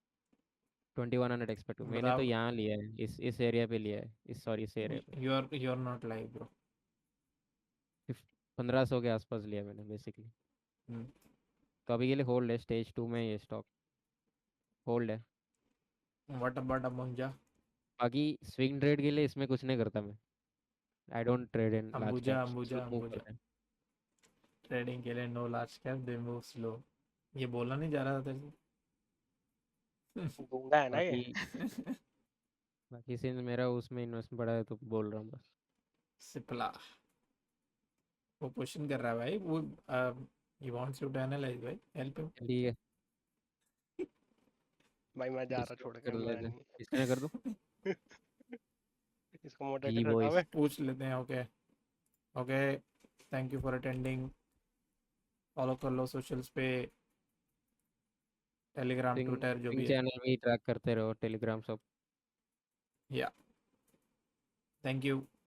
S1: 2100 एक्सपेक्ट। मैंने तो
S2: बराबर.
S1: यहाँ लिया है, इस एरिया पे लिया है, इस एरिया पे।
S2: You are not live, bro.
S1: 1500 के आसपास लिया मैंने बेसिकली।
S2: Hmm.
S1: तो अभी के लिए होल्ड है, स्टेज 2 में ये स्टॉक होल्ड है।
S2: What about Ambuja?
S1: बाकी स्विंग ट्रेड के लिए इसमें कुछ नहीं करता मैं। I don't trade in large
S2: Ambuja,
S1: caps,
S2: Ambuja,
S1: slow move
S2: Ambuja.
S1: करते हैं।
S2: ट्रेडिंग के लिए no large cap, they move slow. ये बोलना नहीं जा रहा था तेरे
S4: गूंगा है ना ये?
S1: बाकी बाकी सिंस मेरा उसमें इन्वेस्टमेंट बड़ा है तो बोल रहा हूँ बस।
S2: सिप्ला. वो क्वेश्चन कर रहा है भाई. वो he wants you to analyze भाई. Help him.
S1: ठीक है,
S4: भाई मैं जा रहा
S1: डिस्कस
S4: छोड़ के,
S1: कर
S4: मैं
S1: लेते हैं।
S4: नहीं.
S1: किसने कर दूँ?
S4: इसको
S1: जी
S4: मोटिवेटर हटा
S1: बॉयज।
S4: बे.
S2: पूछ लेते हैं. Okay. Okay. Thank you for attending. Follow कर लो सोशल्स पे. टेलीग्राम,
S1: सिंग
S2: ट्विटर, जो
S1: सिंग
S2: भी है.
S1: चैनल में ही ट्रैक करते रहो, टेलीग्राम सब।
S2: या. Thank you.